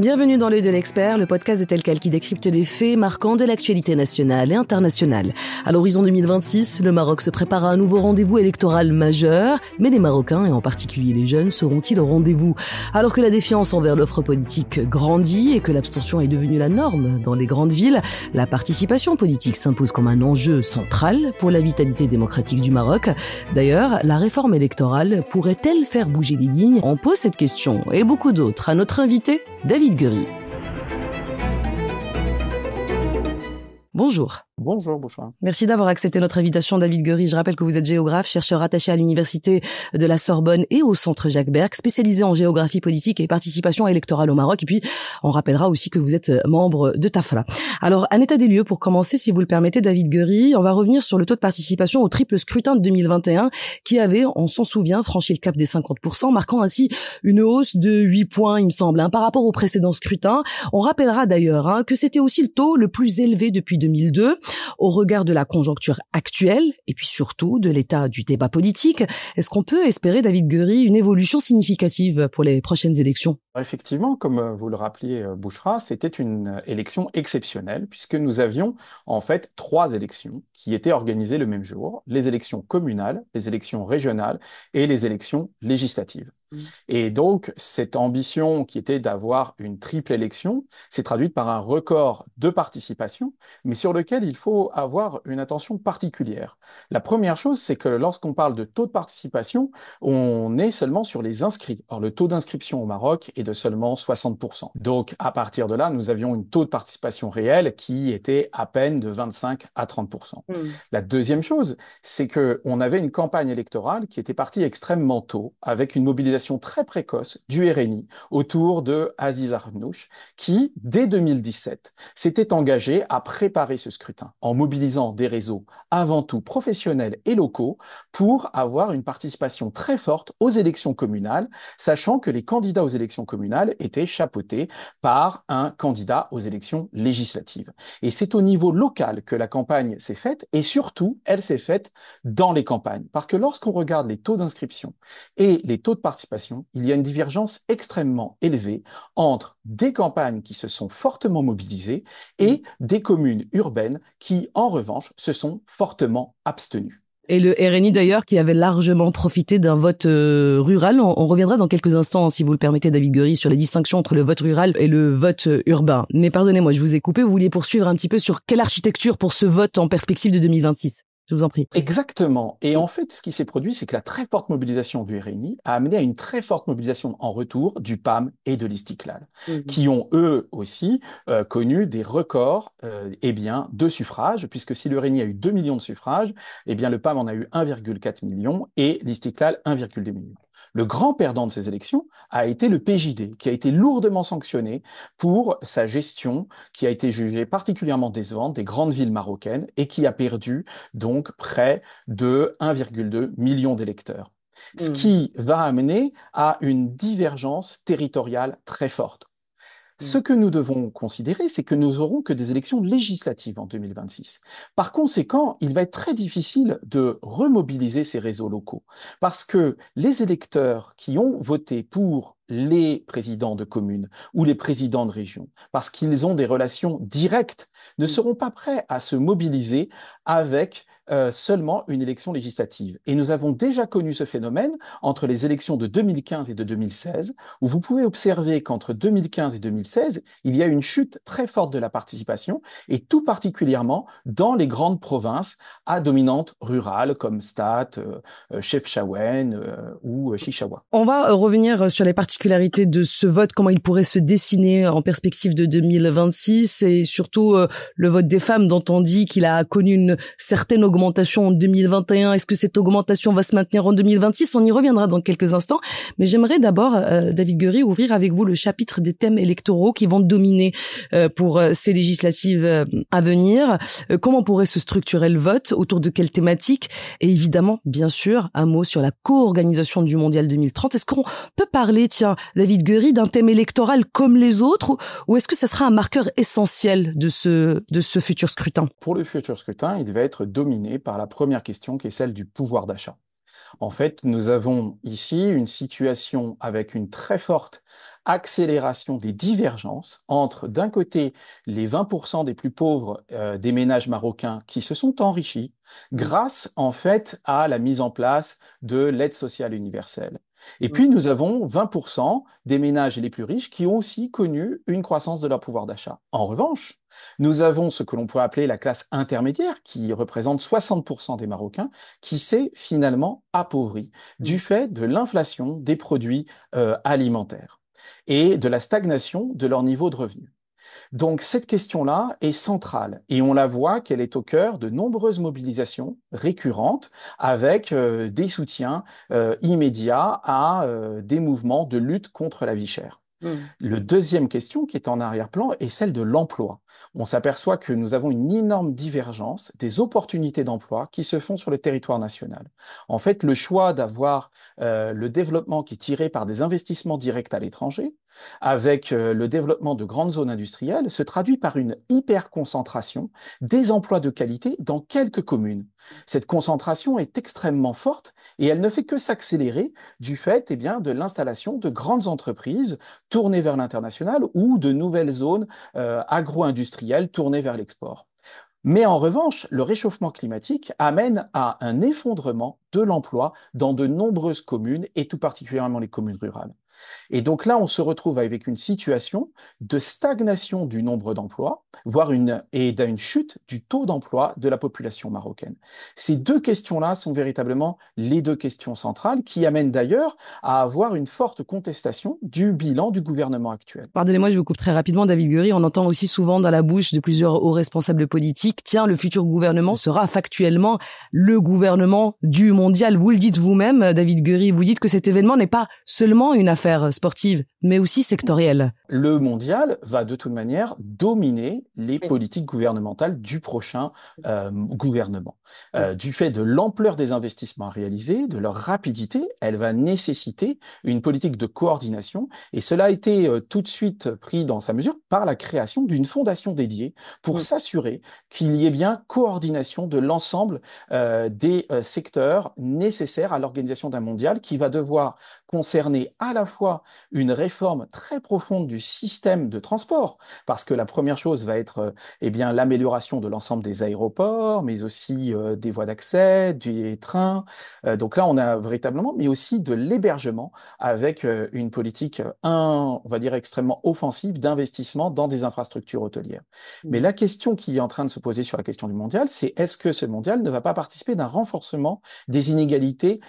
Bienvenue dans l'œil de l'expert, le podcast de Tel Quel qui décrypte les faits marquants de l'actualité nationale et internationale. À l'horizon 2026, le Maroc se prépare à un nouveau rendez-vous électoral majeur, mais les Marocains, et en particulier les jeunes, seront-ils au rendez-vous? Alors que la défiance envers l'offre politique grandit et que l'abstention est devenue la norme dans les grandes villes, la participation politique s'impose comme un enjeu central pour la vitalité démocratique du Maroc. D'ailleurs, la réforme électorale pourrait-elle faire bouger les lignes? On pose cette question et beaucoup d'autres à notre invité, David Guery. Bonjour. Bonjour, Bouchra. Merci d'avoir accepté notre invitation, David Guery. Je rappelle que vous êtes géographe, chercheur attaché à l'Université de la Sorbonne et au Centre Jacques Berck, spécialisé en géographie politique et participation électorale au Maroc. Et puis, on rappellera aussi que vous êtes membre de TAFRA. Alors, un état des lieux pour commencer, si vous le permettez, David Guery. On va revenir sur le taux de participation au triple scrutin de 2021 qui avait, on s'en souvient, franchi le cap des 50%, marquant ainsi une hausse de 8 points, il me semble, par rapport au précédent scrutin. On rappellera d'ailleurs que c'était aussi le taux le plus élevé depuis 2002. Au regard de la conjoncture actuelle et puis surtout de l'état du débat politique, est-ce qu'on peut espérer, David Guery, une évolution significative pour les prochaines élections? Effectivement, comme vous le rappeliez, Bouchra, c'était une élection exceptionnelle puisque nous avions en fait 3 élections qui étaient organisées le même jour, les élections communales, les élections régionales et les élections législatives. Et donc, cette ambition qui était d'avoir une triple élection s'est traduite par un record de participation, mais sur lequel il faut avoir une attention particulière. La première chose, c'est que lorsqu'on parle de taux de participation, on est seulement sur les inscrits. Or, le taux d'inscription au Maroc est de seulement 60%. Donc, à partir de là, nous avions un taux de participation réel qui était à peine de 25 à 30%. La deuxième chose, c'est qu'on avait une campagne électorale qui était partie extrêmement tôt, avec une mobilisation très précoce du RNI autour de Aziz Arnouch, qui, dès 2017, s'était engagé à préparer ce scrutin en mobilisant des réseaux avant tout professionnels et locaux pour avoir une participation très forte aux élections communales, sachant que les candidats aux élections communales étaient chapeautés par un candidat aux élections législatives. Et c'est au niveau local que la campagne s'est faite, et surtout, elle s'est faite dans les campagnes. Parce que lorsqu'on regarde les taux d'inscription et les taux de participation, il y a une divergence extrêmement élevée entre des campagnes qui se sont fortement mobilisées et des communes urbaines qui, en revanche, se sont fortement abstenues. Et le RNI d'ailleurs qui avait largement profité d'un vote rural. On reviendra dans quelques instants, si vous le permettez, David Guery, sur les distinctions entre le vote rural et le vote urbain. Mais pardonnez-moi, je vous ai coupé, vous vouliez poursuivre un petit peu sur quelle architecture pour ce vote en perspective de 2026 ? Je vous en prie. Exactement. Et en fait, ce qui s'est produit, c'est que la très forte mobilisation du RNI a amené à une très forte mobilisation en retour du PAM et de l'Istiklal, qui ont eux aussi connu des records de suffrages, puisque si le RNI a eu 2 millions de suffrages, le PAM en a eu 1,4 million et l'Istiklal 1,2 million. Le grand perdant de ces élections a été le PJD, qui a été lourdement sanctionné pour sa gestion, qui a été jugée particulièrement décevante des grandes villes marocaines et qui a perdu donc près de 1,2 million d'électeurs. Ce qui va amener à une divergence territoriale très forte. Ce que nous devons considérer, c'est que nous n'aurons que des élections législatives en 2026. Par conséquent, il va être très difficile de remobiliser ces réseaux locaux parce que les électeurs qui ont voté pour les présidents de communes ou les présidents de régions, parce qu'ils ont des relations directes, ne seront pas prêts à se mobiliser avec seulement une élection législative. Et nous avons déjà connu ce phénomène entre les élections de 2015 et de 2016, où vous pouvez observer qu'entre 2015 et 2016, il y a une chute très forte de la participation, et tout particulièrement dans les grandes provinces à dominante rurale, comme Stade, Chefchaouen ou Chichaoua. On va revenir sur les particularités de ce vote, comment il pourrait se dessiner en perspective de 2026, et surtout le vote des femmes dont on dit qu'il a connu une certaine augmentation en 2021. Est-ce que cette augmentation va se maintenir en 2026? On y reviendra dans quelques instants. Mais j'aimerais d'abord, David Guery, ouvrir avec vous le chapitre des thèmes électoraux qui vont dominer pour ces législatives à venir. Comment pourrait se structurer le vote? Autour de quelles thématiques? Et évidemment, bien sûr, un mot sur la co-organisation du Mondial 2030. Est-ce qu'on peut parler, David Guery, d'un thème électoral comme les autres, ou est-ce que ça sera un marqueur essentiel de ce futur scrutin? Pour le futur scrutin, il va être dominé par la première question qui est celle du pouvoir d'achat. En fait, nous avons ici une situation avec une très forte accélération des divergences entre, d'un côté, les 20% des plus pauvres des ménages marocains qui se sont enrichis grâce, en fait, à la mise en place de l'aide sociale universelle. Et puis, nous avons 20% des ménages les plus riches qui ont aussi connu une croissance de leur pouvoir d'achat. En revanche, nous avons ce que l'on pourrait appeler la classe intermédiaire, qui représente 60% des Marocains, qui s'est finalement appauvrie du fait de l'inflation des produits alimentaires et de la stagnation de leur niveau de revenu. Donc cette question-là est centrale et on la voit qu'elle est au cœur de nombreuses mobilisations récurrentes avec des soutiens immédiats à des mouvements de lutte contre la vie chère. Le deuxième question qui est en arrière-plan est celle de l'emploi. On s'aperçoit que nous avons une énorme divergence des opportunités d'emploi qui se font sur le territoire national. En fait, le choix d'avoir le développement qui est tiré par des investissements directs à l'étranger, avec le développement de grandes zones industrielles, se traduit par une hyper-concentration des emplois de qualité dans quelques communes. Cette concentration est extrêmement forte et elle ne fait que s'accélérer du fait de l'installation de grandes entreprises tournées vers l'international ou de nouvelles zones agro-industrielles tournées vers l'export. Mais en revanche, le réchauffement climatique amène à un effondrement de l'emploi dans de nombreuses communes et tout particulièrement les communes rurales. Et donc là, on se retrouve avec une situation de stagnation du nombre d'emplois, voire d'une chute du taux d'emploi de la population marocaine. Ces deux questions-là sont véritablement les deux questions centrales qui amènent d'ailleurs à avoir une forte contestation du bilan du gouvernement actuel. Pardonnez-moi, je vous coupe très rapidement, David Guerry. On entend aussi souvent dans la bouche de plusieurs hauts responsables politiques, tiens, le futur gouvernement sera factuellement le gouvernement du mondial. Vous le dites vous-même, David Guerry, vous dites que cet événement n'est pas seulement une affaire sportive, mais aussi sectorielle. Le mondial va de toute manière dominer les politiques gouvernementales du prochain gouvernement. Du fait de l'ampleur des investissements à réaliser, de leur rapidité, elle va nécessiter une politique de coordination et cela a été tout de suite pris dans sa mesure par la création d'une fondation dédiée pour s'assurer qu'il y ait bien coordination de l'ensemble des secteurs nécessaires à l'organisation d'un mondial qui va devoir concerner à la fois une réforme très profonde du système de transport, parce que la première chose va être l'amélioration de l'ensemble des aéroports, mais aussi des voies d'accès, des trains. Donc là, on a véritablement, mais aussi de l'hébergement avec une politique, on va dire, extrêmement offensive d'investissement dans des infrastructures hôtelières. Mais la question qui est en train de se poser sur la question du mondial, c'est est-ce que ce mondial ne va pas participer d'un renforcement des inégalités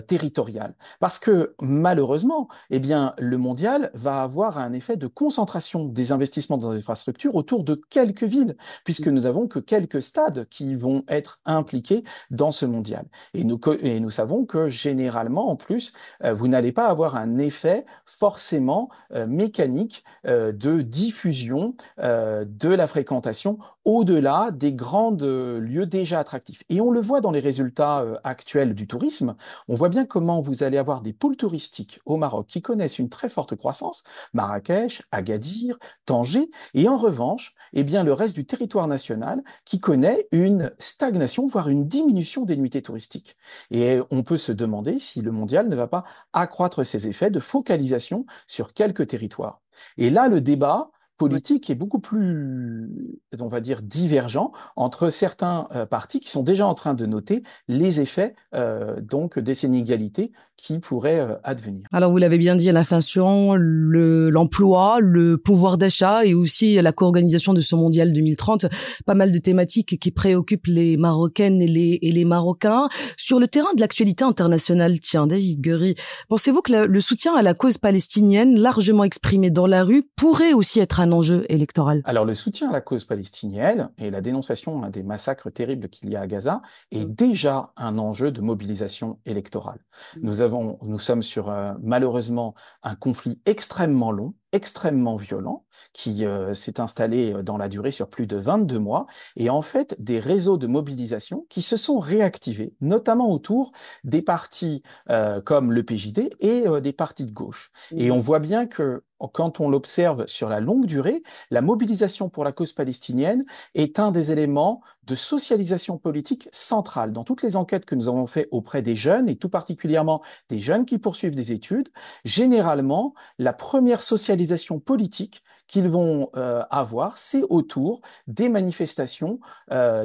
territoriales? Parce que malheureusement, le mondial va avoir un effet de concentration des investissements dans les infrastructures autour de quelques villes, puisque nous n'avons que quelques stades qui vont être impliqués dans ce mondial. Et nous savons que généralement, en plus, vous n'allez pas avoir un effet forcément mécanique de diffusion de la fréquentation au-delà des grands lieux déjà attractifs. Et on le voit dans les résultats actuels du tourisme, on voit bien comment vous allez avoir des pôles touristiques au Maroc qui connaissent une très forte croissance, Marrakech, Agadir, Tanger, et en revanche, le reste du territoire national qui connaît une stagnation, voire une diminution des nuitées touristiques. Et on peut se demander si le mondial ne va pas accroître ses effets de focalisation sur quelques territoires. Et là, le débat politique est beaucoup plus, on va dire, divergent entre certains partis qui sont déjà en train de noter les effets des inégalités qui pourraient advenir. Alors vous l'avez bien dit, l'inflation, l'emploi, le pouvoir d'achat et aussi la co-organisation de ce mondial 2030, pas mal de thématiques qui préoccupent les Marocaines et les Marocains. Sur le terrain de l'actualité internationale, tiens, David Guerry, pensez-vous que le soutien à la cause palestinienne, largement exprimé dans la rue, pourrait aussi être un enjeu électoral? Alors le soutien à la cause palestinienne et la dénonciation des massacres terribles qu'il y a à Gaza est déjà un enjeu de mobilisation électorale. Nous sommes sur malheureusement un conflit extrêmement long, extrêmement violent, qui s'est installé dans la durée sur plus de 22 mois, et en fait des réseaux de mobilisation qui se sont réactivés, notamment autour des partis comme le PJD et des partis de gauche. Et on voit bien que quand on l'observe sur la longue durée, la mobilisation pour la cause palestinienne est un des éléments de socialisation politique centrale. Dans toutes les enquêtes que nous avons faites auprès des jeunes, et tout particulièrement des jeunes qui poursuivent des études, généralement, la première socialisation politique qu'ils vont avoir, c'est autour des manifestations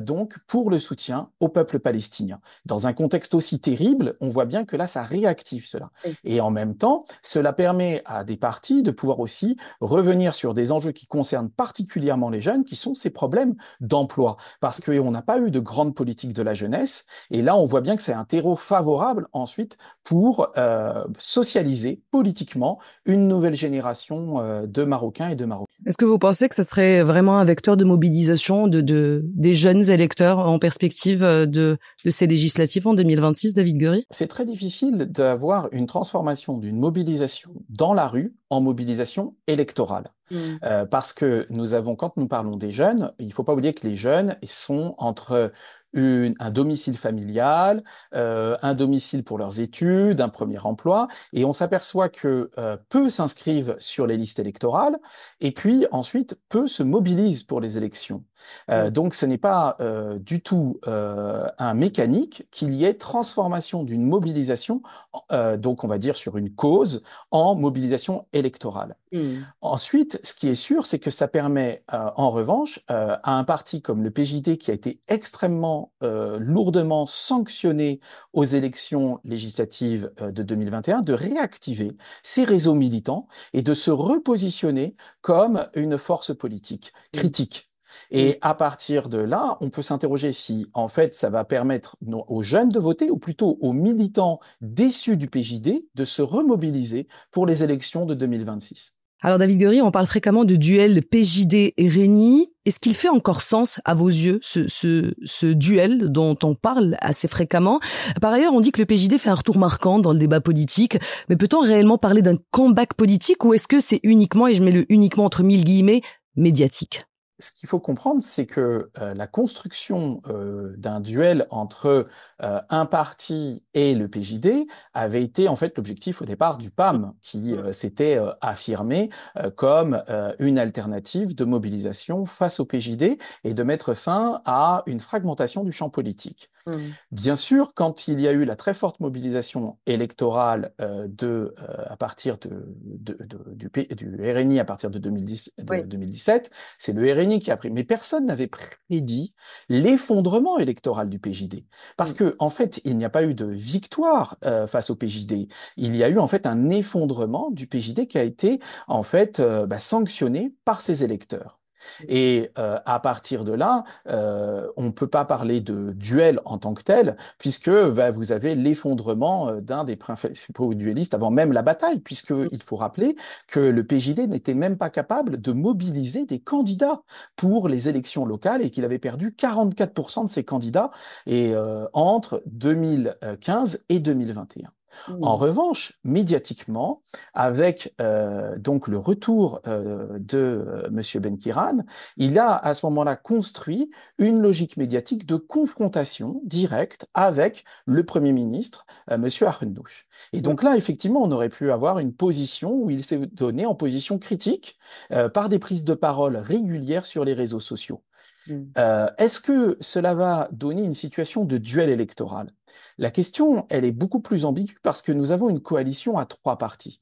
donc pour le soutien au peuple palestinien. Dans un contexte aussi terrible, on voit bien que là, ça réactive cela. Et en même temps, cela permet à des partis de pouvoir aussi revenir sur des enjeux qui concernent particulièrement les jeunes, qui sont ces problèmes d'emploi. Parce qu'on n'a pas eu de grande politique de la jeunesse, et là, on voit bien que c'est un terreau favorable ensuite pour socialiser politiquement une nouvelle génération de Marocains et de Marocaines. Est-ce que vous pensez que ça serait vraiment un vecteur de mobilisation des jeunes électeurs en perspective de ces législatives en 2026, David Guery? C'est très difficile d'avoir une transformation d'une mobilisation dans la rue en mobilisation électorale. Parce que quand nous parlons des jeunes, il ne faut pas oublier que les jeunes sont entre un domicile familial, un domicile pour leurs études, un premier emploi, et on s'aperçoit que peu s'inscrivent sur les listes électorales, et puis ensuite peu se mobilisent pour les élections. Donc ce n'est pas du tout un mécanique qu'il y ait transformation d'une mobilisation, donc on va dire sur une cause, en mobilisation électorale. Ensuite, ce qui est sûr, c'est que ça permet, en revanche, à un parti comme le PJD, qui a été extrêmement lourdement sanctionné aux élections législatives de 2021, de réactiver ses réseaux militants et de se repositionner comme une force politique critique. Et à partir de là, on peut s'interroger si, en fait, ça va permettre aux jeunes de voter, ou plutôt aux militants déçus du PJD de se remobiliser pour les élections de 2026. Alors David Guery, on parle fréquemment de duel PJD et Reni. Est-ce qu'il fait encore sens à vos yeux, ce duel dont on parle assez fréquemment? Par ailleurs, on dit que le PJD fait un retour marquant dans le débat politique, mais peut-on réellement parler d'un comeback politique, ou est-ce que c'est uniquement, et je mets le uniquement entre mille guillemets, médiatique? Ce qu'il faut comprendre, c'est que la construction d'un duel entre un parti et le PJD avait été en fait l'objectif au départ du PAM, qui s'était affirmé comme une alternative de mobilisation face au PJD et de mettre fin à une fragmentation du champ politique. Bien sûr, quand il y a eu la très forte mobilisation électorale à partir du RNI à partir de 2017, c'est le RNI qui a pris. Mais personne n'avait prédit l'effondrement électoral du PJD. Parce que, en fait, il n'y a pas eu de victoire face au PJD. Il y a eu, en fait, un effondrement du PJD qui a été, en fait, sanctionné par ses électeurs. Et à partir de là, on ne peut pas parler de duel en tant que tel, puisque vous avez l'effondrement d'un des principaux duellistes avant même la bataille, puisqu'il faut rappeler que le PJD n'était même pas capable de mobiliser des candidats pour les élections locales et qu'il avait perdu 44% de ses candidats entre 2015 et 2021. En revanche, médiatiquement, avec donc le retour de M. Benkiran, il a à ce moment-là construit une logique médiatique de confrontation directe avec le Premier ministre, M. Arendouch. Et donc là, effectivement, on aurait pu avoir une position où il s'est donné en position critique par des prises de parole régulières sur les réseaux sociaux. Est-ce que cela va donner une situation de duel électoral? La question, elle est beaucoup plus ambiguë parce que nous avons une coalition à trois partis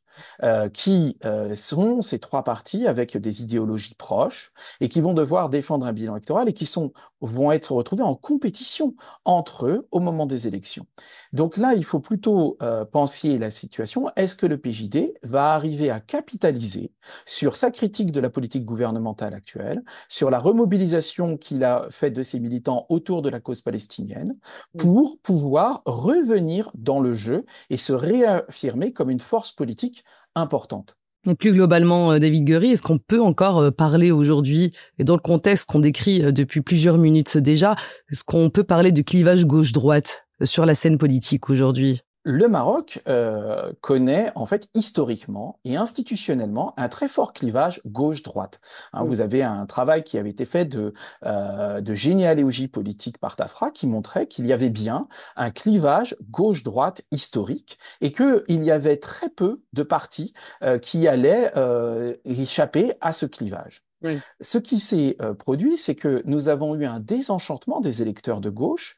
qui sont ces trois partis avec des idéologies proches et qui vont devoir défendre un bilan électoral et qui vont être retrouvés en compétition entre eux au moment des élections. Donc là, il faut plutôt penser la situation. Est-ce que le PJD va arriver à capitaliser sur sa critique de la politique gouvernementale actuelle, sur la remobilisation qu'il a faite de ses militants autour de la cause palestinienne, pour pouvoir revenir dans le jeu et se réaffirmer comme une force politique importante? Et plus globalement, David Guery, est-ce qu'on peut encore parler aujourd'hui, et dans le contexte qu'on décrit depuis plusieurs minutes déjà, est-ce qu'on peut parler de clivage gauche-droite sur la scène politique aujourd'hui? Le Maroc connaît en fait historiquement et institutionnellement un très fort clivage gauche-droite. Vous avez un travail qui avait été fait de généalogie politique par Tafra qui montrait qu'il y avait bien un clivage gauche-droite historique et qu'il y avait très peu de partis qui allaient échapper à ce clivage. Oui. Ce qui s'est produit, c'est que nous avons eu un désenchantement des électeurs de gauche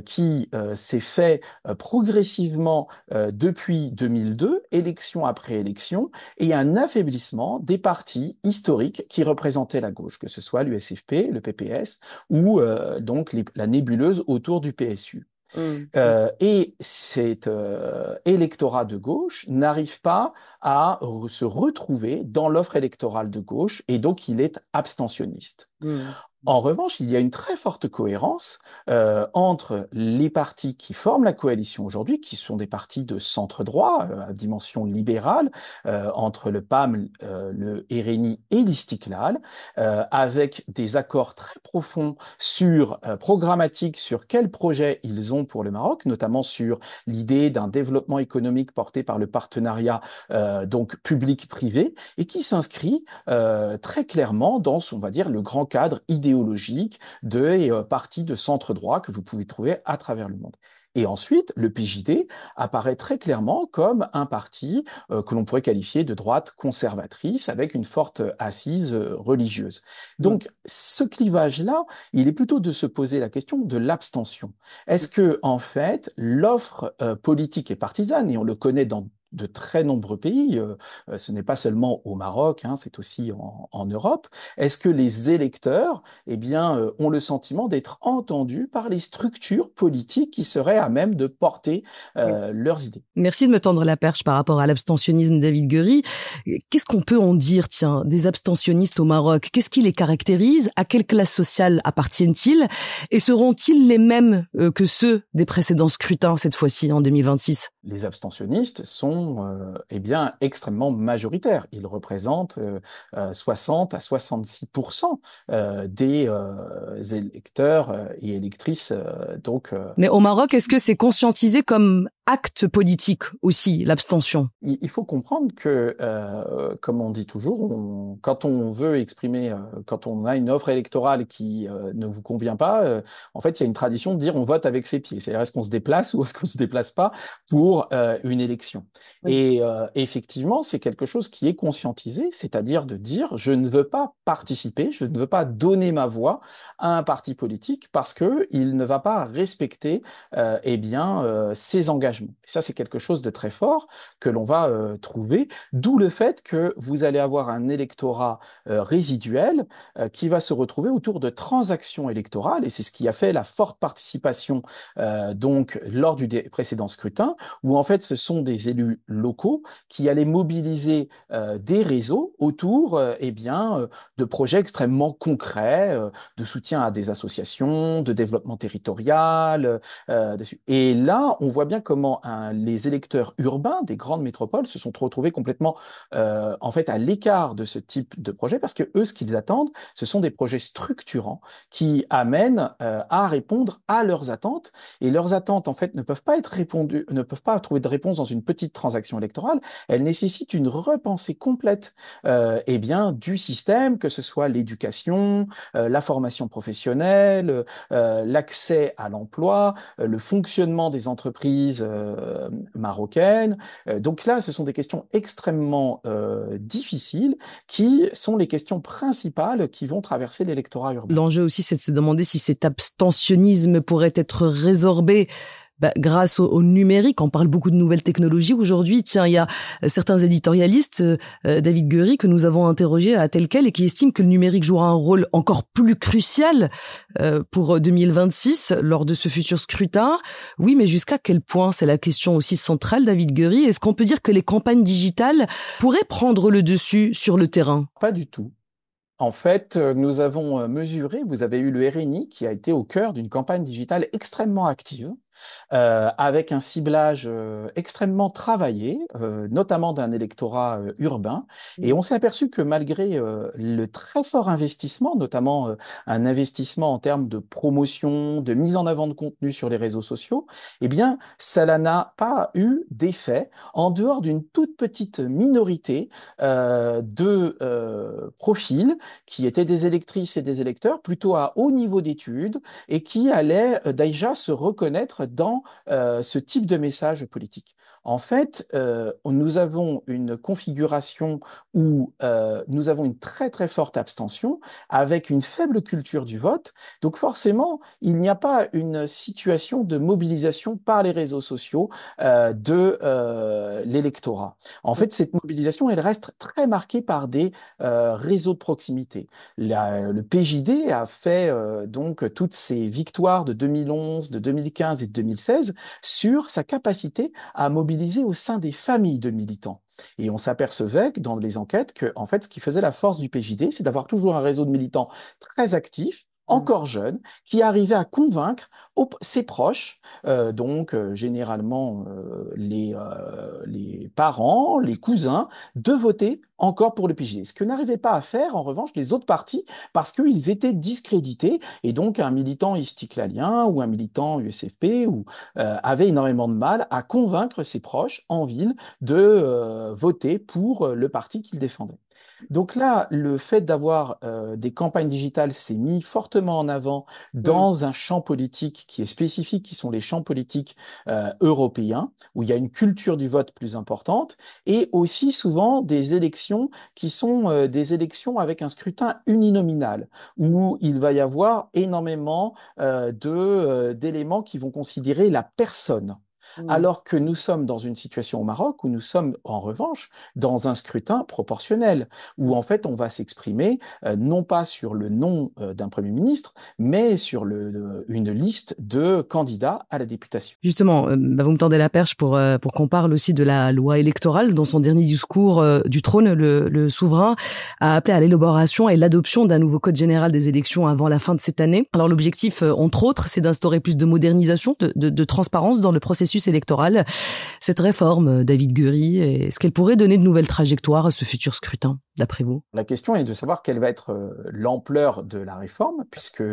qui s'est fait progressivement depuis 2002, élection après élection, et un affaiblissement des partis historiques qui représentaient la gauche, que ce soit l'USFP, le PPS ou donc la nébuleuse autour du PSU. Mm. Et cet électorat de gauche n'arrive pas à se retrouver dans l'offre électorale de gauche et donc il est abstentionniste. Mm. En revanche, il y a une très forte cohérence entre les partis qui forment la coalition aujourd'hui, qui sont des partis de centre-droit, à dimension libérale, entre le PAM, le RNI et l'Istiklal, avec des accords très profonds sur programmatique, sur quels projets ils ont pour le Maroc, notamment sur l'idée d'un développement économique porté par le partenariat donc public-privé, et qui s'inscrit très clairement dans, on va dire, le grand cadre idéologique de partis de centre-droit que vous pouvez trouver à travers le monde. Et ensuite, le PJD apparaît très clairement comme un parti que l'on pourrait qualifier de droite conservatrice avec une forte assise religieuse. Mm. Donc, ce clivage-là, il est plutôt de se poser la question de l'abstention. Est-ce que, en fait, l'offre politique et partisane, et on le connaît dans de très nombreux pays, ce n'est pas seulement au Maroc, hein, c'est aussi en Europe. Est-ce que les électeurs, eh bien, ont le sentiment d'être entendus par les structures politiques qui seraient à même de porter leurs idées? Merci de me tendre la perche par rapport à l'abstentionnisme, David Guéry. Qu'est-ce qu'on peut en dire, tiens, des abstentionnistes au Maroc? Qu'est-ce qui les caractérise? À quelle classe sociale appartiennent-ils? Et seront-ils les mêmes que ceux des précédents scrutins, cette fois-ci, en 2026? Les abstentionnistes sont eh bien, extrêmement majoritaires. Ils représentent 60 à 66% des électeurs et électrices. Mais au Maroc, est-ce que c'est conscientisé comme acte politique aussi, l'abstention? Il faut comprendre que, comme on dit toujours, quand on veut exprimer, quand on a une offre électorale qui ne vous convient pas, en fait, il y a une tradition de dire on vote avec ses pieds. C'est-à-dire est-ce qu'on se déplace ou est-ce qu'on se déplace pas pour une élection. Oui. Et effectivement, c'est quelque chose qui est conscientisé, c'est-à-dire de dire je ne veux pas participer, je ne veux pas donner ma voix à un parti politique parce que il ne va pas respecter eh bien ses engagements. Et ça, c'est quelque chose de très fort que l'on va trouver, d'où le fait que vous allez avoir un électorat résiduel qui va se retrouver autour de transactions électorales, et c'est ce qui a fait la forte participation donc lors du précédent scrutin, où en fait ce sont des élus locaux qui allaient mobiliser des réseaux autour eh bien, de projets extrêmement concrets, de soutien à des associations, de développement territorial. Et là, on voit bien comment les électeurs urbains des grandes métropoles se sont retrouvés complètement en fait à l'écart de ce type de projet parce que eux, ce qu'ils attendent, ce sont des projets structurants qui amènent à répondre à leurs attentes. Et leurs attentes, en fait, ne peuvent pas être répondues, ne peuvent pas trouver de réponse dans une petite transaction électorale. Elles nécessitent une repensée complète eh bien, du système, que ce soit l'éducation, la formation professionnelle, l'accès à l'emploi, le fonctionnement des entreprises marocaines. Donc là, ce sont des questions extrêmement difficiles qui sont les questions principales qui vont traverser l'électorat urbain. L'enjeu aussi, c'est de se demander si cet abstentionnisme pourrait être résorbé grâce au numérique. On parle beaucoup de nouvelles technologies aujourd'hui. Tiens, il y a certains éditorialistes, David Guéry, que nous avons interrogé à tel quel et qui estiment que le numérique jouera un rôle encore plus crucial pour 2026 lors de ce futur scrutin. Oui, mais jusqu'à quel point? C'est la question aussi centrale, David Guéry. Est-ce qu'on peut dire que les campagnes digitales pourraient prendre le dessus sur le terrain? Pas du tout. En fait, nous avons mesuré, vous avez eu le RNI qui a été au cœur d'une campagne digitale extrêmement active, avec un ciblage extrêmement travaillé, notamment d'un électorat urbain. Et on s'est aperçu que malgré le très fort investissement, notamment un investissement en termes de promotion, de mise en avant de contenu sur les réseaux sociaux, eh bien, cela n'a pas eu d'effet en dehors d'une toute petite minorité de profils qui étaient des électrices et des électeurs plutôt à haut niveau d'études et qui allaient déjà se reconnaître dans ce type de message politique. En fait, nous avons une configuration où nous avons une très très forte abstention avec une faible culture du vote. Donc forcément, il n'y a pas une situation de mobilisation par les réseaux sociaux de l'électorat. En fait, cette mobilisation, elle reste très marquée par des réseaux de proximité. Le PJD a fait donc toutes ses victoires de 2011, de 2015 et de 2016 sur sa capacité à mobiliser au sein des familles de militants. Et on s'apercevait que dans les enquêtes que, en fait, ce qui faisait la force du PJD, c'est d'avoir toujours un réseau de militants très actif, Mm. encore jeune, qui arrivait à convaincre ses proches, généralement les parents, les cousins, de voter encore pour le PJD. Ce que n'arrivaient pas à faire, en revanche, les autres partis, parce qu'ils étaient discrédités, et donc un militant istiklalien ou un militant USFP avait énormément de mal à convaincre ses proches en ville de voter pour le parti qu'il défendait. Donc là, le fait d'avoir des campagnes digitales s'est mis fortement en avant Mm. dans un champ politique qui est spécifique, qui sont les champs politiques européens, où il y a une culture du vote plus importante, et aussi souvent des élections qui sont des élections avec un scrutin uninominal, où il va y avoir énormément d'éléments qui vont considérer la personne. Mm. Alors que nous sommes dans une situation au Maroc où nous sommes en revanche dans un scrutin proportionnel où en fait on va s'exprimer non pas sur le nom d'un Premier ministre, mais sur une liste de candidats à la députation. Justement, vous me tendez la perche pour qu'on parle aussi de la loi électorale. Dans son dernier discours du trône, le souverain a appelé à l'élaboration et l'adoption d'un nouveau code général des élections avant la fin de cette année. Alors l'objectif, entre autres, c'est d'instaurer plus de modernisation, de transparence dans le processus électoral. Cette réforme, David Guery, est-ce qu'elle pourrait donner de nouvelles trajectoires à ce futur scrutin, d'après vous? La question est de savoir quelle va être l'ampleur de la réforme, puisque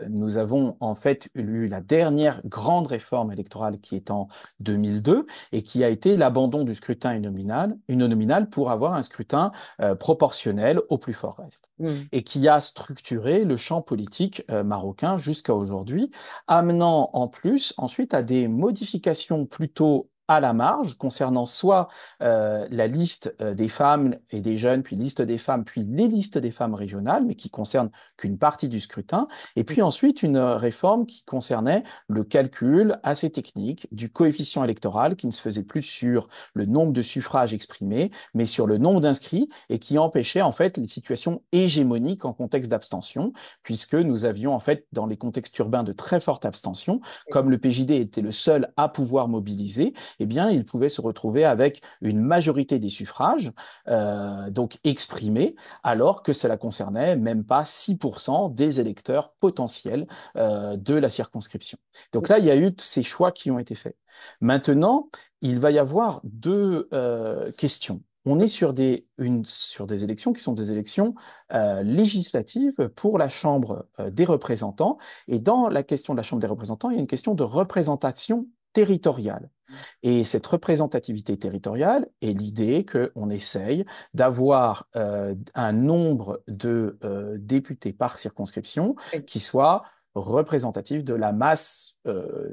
nous avons en fait eu la dernière grande réforme électorale qui est en 2002 et qui a été l'abandon du scrutin uninominal pour avoir un scrutin proportionnel au plus fort reste, Mm. et qui a structuré le champ politique marocain jusqu'à aujourd'hui, amenant en plus ensuite à des modifications plutôt à la marge concernant soit la liste des femmes et des jeunes, puis liste des femmes, puis les listes des femmes régionales, mais qui concernent qu'une partie du scrutin, et puis ensuite une réforme qui concernait le calcul assez technique du coefficient électoral qui ne se faisait plus sur le nombre de suffrages exprimés, mais sur le nombre d'inscrits, et qui empêchait en fait les situations hégémoniques en contexte d'abstention, puisque nous avions en fait dans les contextes urbains de très forte abstention, comme le PJD était le seul à pouvoir mobiliser, eh bien, il pouvait se retrouver avec une majorité des suffrages, donc exprimés, alors que cela concernait même pas 6% des électeurs potentiels de la circonscription. Donc là, il y a eu ces choix qui ont été faits. Maintenant, il va y avoir deux questions. On est sur sur des élections qui sont des élections législatives pour la Chambre des représentants. Et dans la question de la Chambre des représentants, il y a une question de représentation territoriale. Et cette représentativité territoriale est l'idée qu'on essaye d'avoir un nombre de députés par circonscription qui soit représentatif de la masse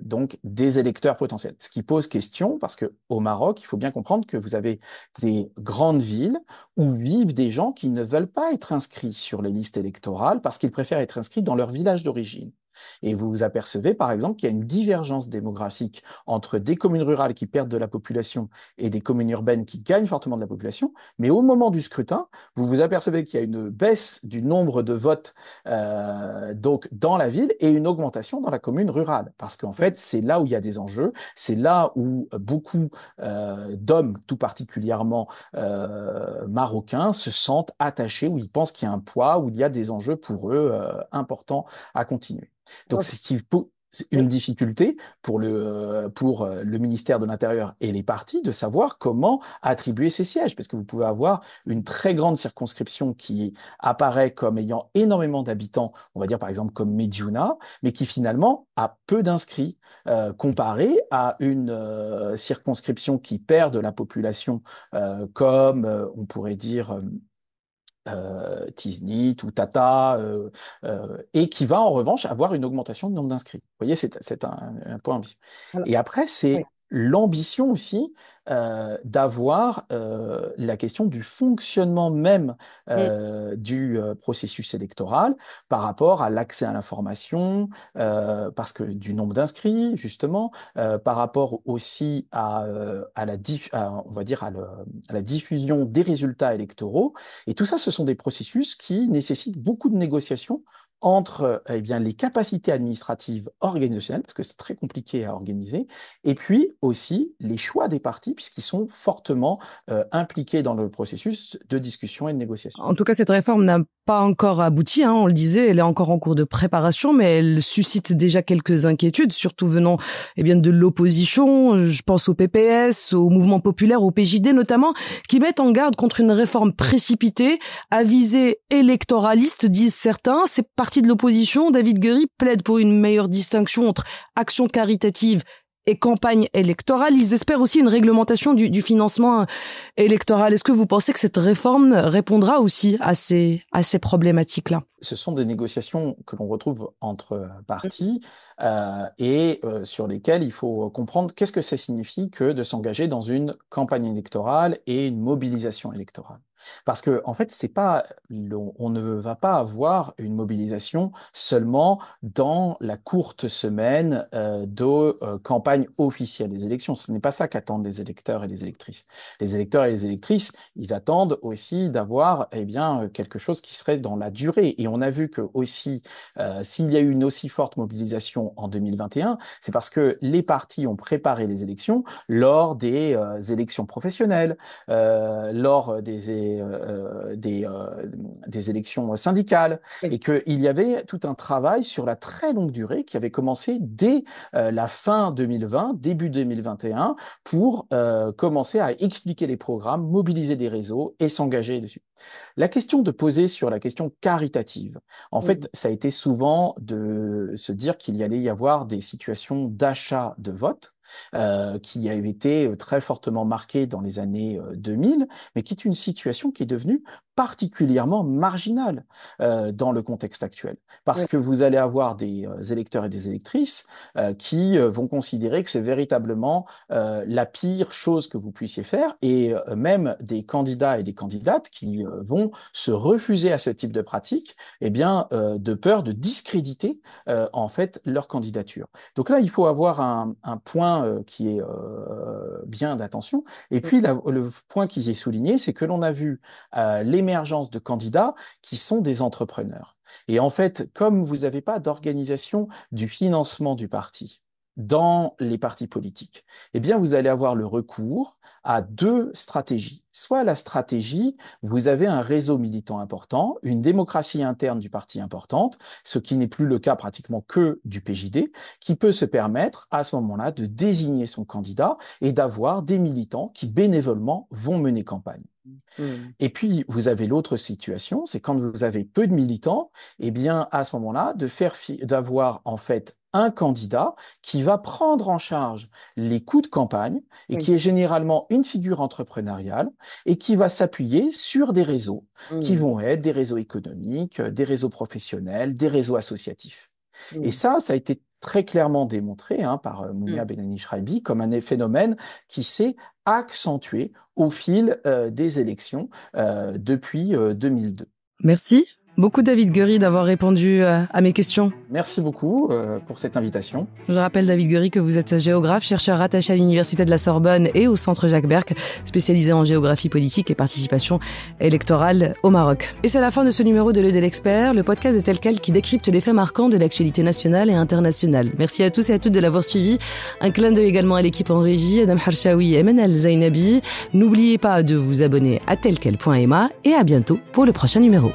donc des électeurs potentiels. Ce qui pose question parce que au Maroc, il faut bien comprendre que vous avez des grandes villes où vivent des gens qui ne veulent pas être inscrits sur les listes électorales parce qu'ils préfèrent être inscrits dans leur village d'origine. Et vous vous apercevez, par exemple, qu'il y a une divergence démographique entre des communes rurales qui perdent de la population et des communes urbaines qui gagnent fortement de la population. Mais au moment du scrutin, vous vous apercevez qu'il y a une baisse du nombre de votes donc dans la ville et une augmentation dans la commune rurale. Parce qu'en fait, c'est là où il y a des enjeux, c'est là où beaucoup d'hommes, tout particulièrement marocains, se sentent attachés, où ils pensent qu'il y a un poids, où il y a des enjeux pour eux importants à continuer. Donc, c'est une difficulté pour le ministère de l'Intérieur et les partis de savoir comment attribuer ces sièges, parce que vous pouvez avoir une très grande circonscription qui apparaît comme ayant énormément d'habitants, on va dire par exemple comme Mediouna, mais qui finalement a peu d'inscrits, comparé à une circonscription qui perd de la population, comme on pourrait dire Tiznit ou Tata, et qui va en revanche avoir une augmentation du nombre d'inscrits. Vous voyez, c'est un point ambitieux. Alors, Et après, oui. c'est l'ambition aussi d'avoir la question du fonctionnement même du processus électoral par rapport à l'accès à l'information, parce que du nombre d'inscrits, justement, par rapport aussi à on va dire à la diffusion des résultats électoraux. Et tout ça, ce sont des processus qui nécessitent beaucoup de négociations entre les capacités administratives organisationnelles, parce que c'est très compliqué à organiser, et puis aussi les choix des partis, puisqu'ils sont fortement impliqués dans le processus de discussion et de négociation. En tout cas, cette réforme n'a pas encore abouti, on le disait, elle est encore en cours de préparation, mais elle suscite déjà quelques inquiétudes, surtout venant de l'opposition. Je pense au PPS, au mouvement populaire, au PJD notamment, qui mettent en garde contre une réforme précipitée, à visée électoraliste, disent certains. Ces partis de l'opposition, David Guéry plaide pour une meilleure distinction entre action caritative et campagne électorale. Ils espèrent aussi une réglementation du financement électoral. Est-ce que vous pensez que cette réforme répondra aussi à ces problématiques-là? Ce sont des négociations que l'on retrouve entre partis sur lesquelles il faut comprendre qu'est-ce que ça signifie que de s'engager dans une campagne électorale et une mobilisation électorale. Parce que, en fait, on ne va pas avoir une mobilisation seulement dans la courte semaine de campagne officielle des élections. Ce n'est pas ça qu'attendent les électeurs et les électrices. Les électeurs et les électrices, ils attendent aussi d'avoir quelque chose qui serait dans la durée. Et on a vu que aussi, s'il y a eu une aussi forte mobilisation en 2021, c'est parce que les partis ont préparé les élections lors des élections professionnelles, lors des élections syndicales, et qu'il y avait tout un travail sur la très longue durée qui avait commencé dès la fin 2020, début 2021, pour commencer à expliquer les programmes, mobiliser des réseaux et s'engager dessus. La question de poser sur la question caritative, en fait, ça a été souvent de se dire qu'il allait y avoir des situations d'achat de vote, qui a été très fortement marquée dans les années 2000, mais qui est une situation qui est devenue particulièrement marginale dans le contexte actuel. Parce que vous allez avoir des électeurs et des électrices qui vont considérer que c'est véritablement la pire chose que vous puissiez faire, et même des candidats et des candidates qui vont se refuser à ce type de pratique, de peur de discréditer en fait leur candidature. Donc là, il faut avoir un point qui est bien d'attention. Et puis, le point qui est souligné, c'est que l'on a vu l'émergence de candidats qui sont des entrepreneurs. Et en fait, comme vous n'avez pas d'organisation du financement du parti dans les partis politiques, vous allez avoir le recours à deux stratégies. Soit la stratégie, vous avez un réseau militant important, une démocratie interne du parti importante, ce qui n'est plus le cas pratiquement que du PJD, qui peut se permettre à ce moment-là de désigner son candidat et d'avoir des militants qui bénévolement vont mener campagne. Et puis, vous avez l'autre situation, c'est quand vous avez peu de militants, à ce moment-là, d'avoir en fait un candidat qui va prendre en charge les coûts de campagne et qui est généralement une figure entrepreneuriale et qui va s'appuyer sur des réseaux qui vont être des réseaux économiques, des réseaux professionnels, des réseaux associatifs. Et ça a été très clairement démontré par Mounia Benani-Shraibi comme un phénomène qui s'est accentué au fil des élections depuis 2002. Merci beaucoup David Guéry d'avoir répondu à mes questions. Merci beaucoup pour cette invitation. Je rappelle David Guéry que vous êtes géographe, chercheur rattaché à l'Université de la Sorbonne et au Centre Jacques Berck, spécialisé en géographie politique et participation électorale au Maroc. Et c'est la fin de ce numéro de l'E de l'Expert, le podcast de Tel Quel qui décrypte les faits marquants de l'actualité nationale et internationale. Merci à tous et à toutes de l'avoir suivi. Un clin d'œil également à l'équipe en régie, Adam Harshawi et Menal Zainabi. N'oubliez pas de vous abonner à telquel.ma et à bientôt pour le prochain numéro.